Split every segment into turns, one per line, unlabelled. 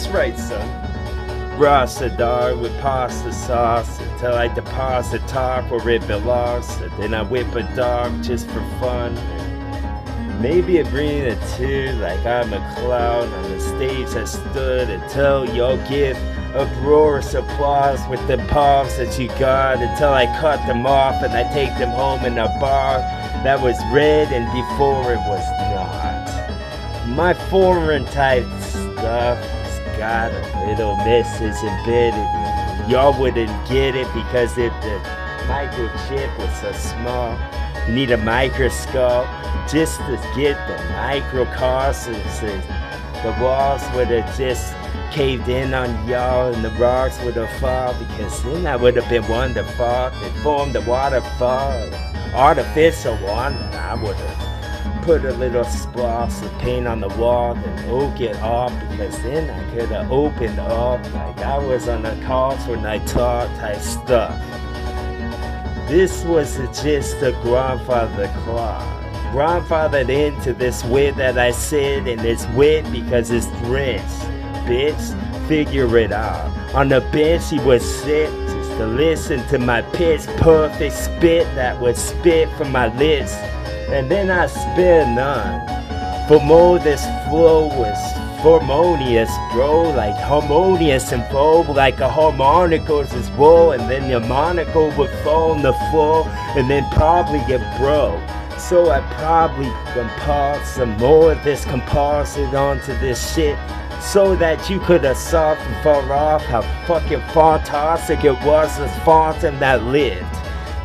That's right, son. Rasta dog with pasta sauce until I deposit top where it belongs. And then I whip a dog just for fun. Maybe a green or two like I'm a clown on the stage I stood until y'all give uproarious applause with the palms that you got until I cut them off and I take them home in a bar that was red and before it was not. My foreign type stuff's got a little message embedded in it. Y'all wouldn't get it because if the microchip was so small, you need a microscope just to get the microcosms. The walls would have just caved in on y'all and the rocks would have fallen because then I would have been wonderful and formed a waterfall, artificial one. I would have put a little splash of paint on the wall and oak it up because then I could have opened up like I was on a couch when I taught type stuff. This was just a grandfather clock. Grandfathered into this wit that I said, and it's wit because it's drenched. Bitch, figure it out. On the bench he would sit just to listen to my pitch perfect spit that would spit from my lips. And then I spit none. For more this flow was harmonious, bro, like harmonious and bold, like a harmonicas is wool, and then your monocle would fall on the floor and then probably get broke. So I probably compiled some more of this composite onto this shit so that you could have saw from far off how fucking fantastic it was, this fountain that lived.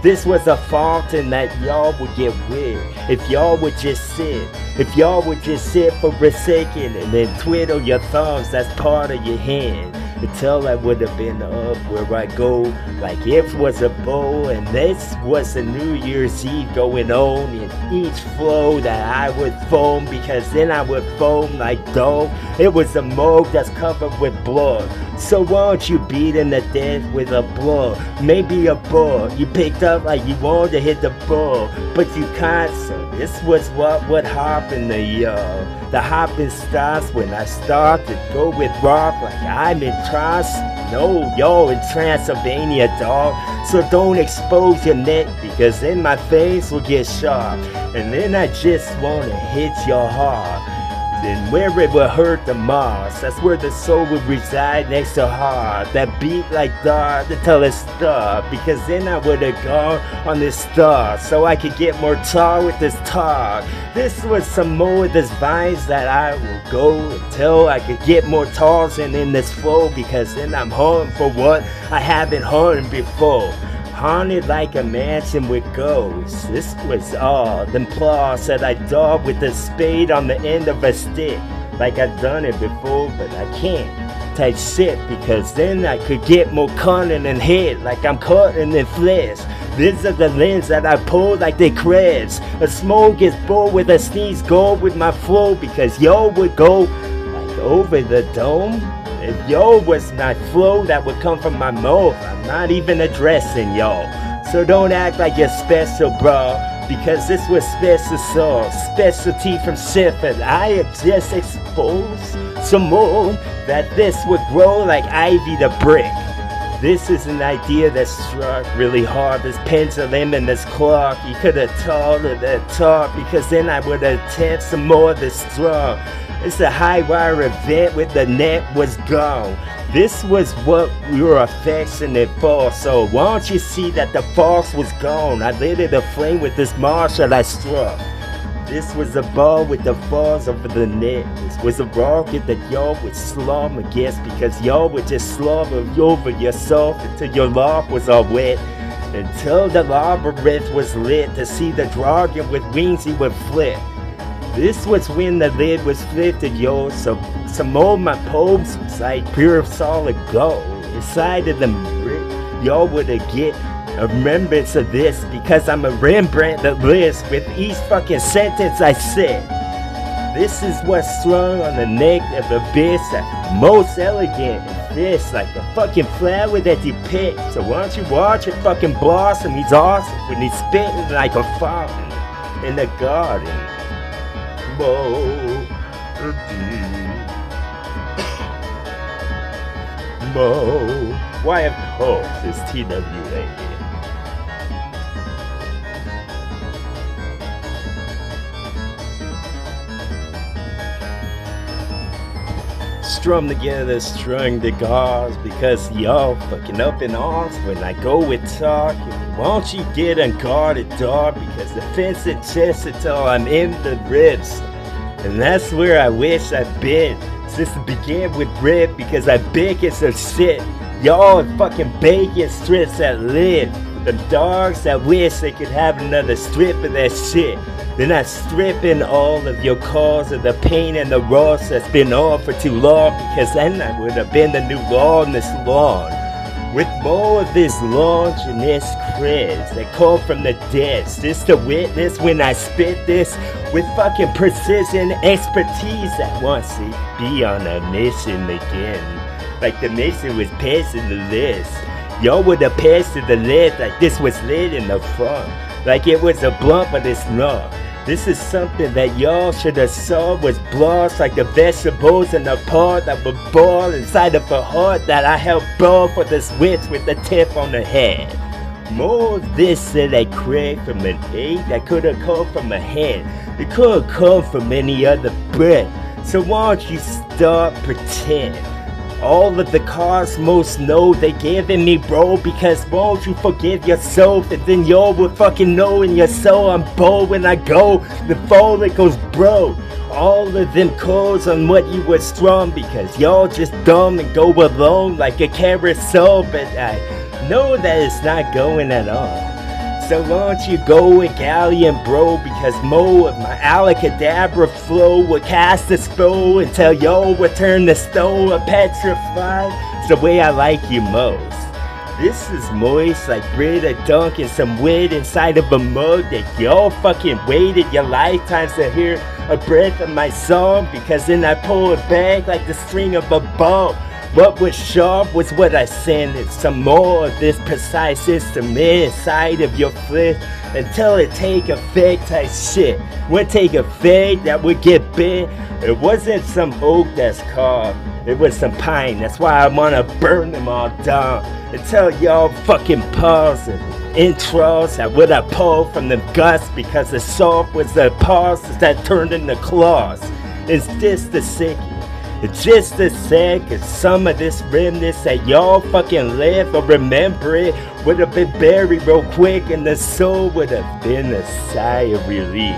This was a fountain that y'all would get with if y'all would just sit. If y'all would just sit for a second and then twiddle your thumbs, that's part of your hand. Until I would have been up where I go like it was a bowl. And this was a New Year's Eve going on in each flow that I would foam, because then I would foam like dough. It was a mug that's covered with blood. So won't you beat him to death with a blow? Maybe a ball you picked up like you wanted to hit the ball, but you can't, so this was what would happen to y'all. The hopping starts when I start to go with rock like I'm in trance. No, y'all in Transylvania, dog. So don't expose your neck because then my face will get sharp. And then I just wanna hit your heart. And where it will hurt the most, that's where the soul would reside next to heart. That beat like dart to tell it stop, because then I would have gone on this star so I could get more tall with this talk. This was some more of this vines that I will go until I could get more talls in this flow, because then I'm hunting for what I haven't hunted before. Haunted like a mansion with ghosts. This was all them claws that I dug with a spade on the end of a stick. Like I've done it before, but I can't type shit, because then I could get more cunning and hit like I'm cutting in flesh. These are the lens that I pull like they crabs. A smoke is bull with a sneeze go with my flow, because yo would go like over the dome. If yo was my flow that would come from my mouth, I'm not even addressing y'all. So don't act like you're special, bro, because this was special sauce, specialty from Sheffield. I have just exposed some more that this would grow like ivy to brick. This is an idea that struck really hard. This pendulum and this clock, you could have told her that talk, because then I would have tapped some more of this strong. It's a high wire event with the net was gone. This was what we were affectionate for, so won't you see that the fox was gone? I lit it aflame with this marsh that I struck. This was a ball with the falls over the net. This was a rocket that y'all would slum against, because y'all would just slum over yourself until your lock was all wet. Until the labyrinth was lit to see the dragon with wings he would flip. This was when the lid was lifted, yo, so some more of my poems was like pure solid gold. Inside of them, y'all would get a remembrance of this, because I'm a Rembrandt that lives with each fucking sentence I said. This is what's strung on the neck of the bitch that's most elegant and this like the fucking flower that you pick. So why don't you watch it fucking blossom? He's awesome when he's spitting like a fountain in the garden. Mo. Why, of course, it's TWA. Strum together, strung the gauze, because y'all fucking up in arms when I go with talk. Won't you get unguarded, dog? Because the fence and chest until I'm in the ribs. And that's where I wish I'd been since it began with rib, because I bacon some shit. Y'all are fucking bacon strips that live. The dogs that wish they could have another strip of that shit. Then I strip in all of your cause of the pain and the rust that's been on for too long, because then I would have been the new law on this lawn. With more of this launch and this craze that call from the dead. Just to witness when I spit this with fucking precision, expertise that wants to be on a mission again. Like the mission was passing the list. Y'all would have passed the list like this was lit in the front. Like it was a blunt, but it's not. This is something that y'all should have saw was blast like the vegetables in the pot that would boil inside of a heart that I held ball for the switch with the tip on the head. More of this that I craved from an egg that could have come from a hen. It could have come from any other bread. So why don't you stop pretend? All of the cosmos know they giving me, bro, because won't you forgive yourself, and then y'all will fucking know in your soul I'm bold when I go. The follicles, bro. All of them calls on what you were strong, because y'all just dumb and go alone like a carousel, but I know that it's not going at all. So why don't you go with Galleon, bro, because more of my alakadabra flow will cast a spell until y'all will turn the stone petrified. It's the way I like you most. This is moist like Brita dunking some weed inside of a mug that y'all fucking waited your lifetimes to hear a breath of my song, because then I pull it back like the string of a bow. What was sharp was what I sent. It's some more of this precise system inside of your flesh until it take effect type shit. When take effect, that would get bit. It wasn't some oak that's carved. It was some pine. That's why I wanna burn them all down until y'all fucking pause and intros that would I pull from the guts, because the salt was the pause that turned into claws. It's just the sicky. It's just a sec, and some of this remnants that y'all fucking live or remember it would have been buried real quick, and the soul would have been a sigh of relief.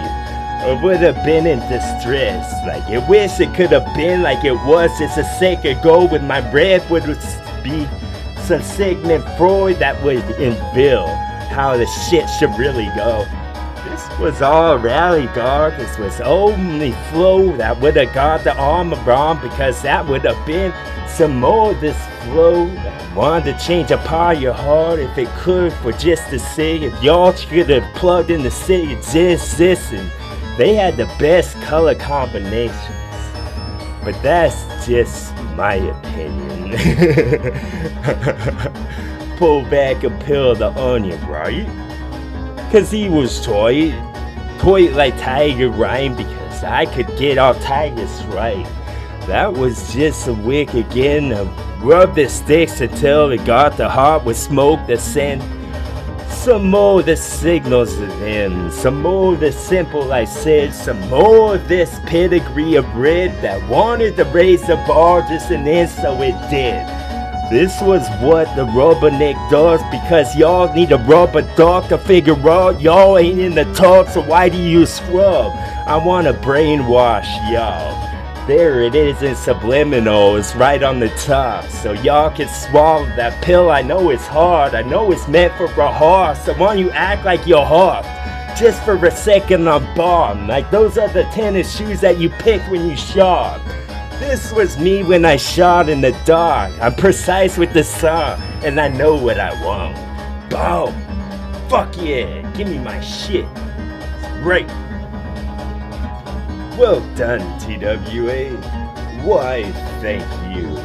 Or would have been in distress. Like it wish it could have been like it was just a sec ago, when my breath would be some Sigmund Freud that would unveil how the shit should really go. This was all rally, dog. This was only flow that would have got the armor on, because that would have been some more of this flow that wanted to change apart your heart if it could, for just to say if y'all could have plugged in the city just this, and they had the best color combinations. But that's just my opinion. Pull back and peel the onion, right? Cause he was toy like Tiger Rhyme, because I could get all Tiger's right. That was just a wick again of rub the sticks until it got the heart with smoke the scent. Some more of the signals of him, some more of the simple I said, some more of this pedigree of red that wanted to raise the bar just an inch, so it did. This was what the rubberneck does, because y'all need a rubber dog to figure out y'all ain't in the talk, so why do you scrub? I wanna brainwash y'all. There it is in subliminal, it's right on the top, so y'all can swallow that pill. I know it's hard, I know it's meant for a horse, so why don't you act like you're hard? Just for a second on bomb, like those are the tennis shoes that you picked when you shot. This was me when I shot in the dark. I'm precise with the song, and I know what I want. Boom! Fuck yeah! Give me my shit. Right. Well done, TWA. Why, thank you.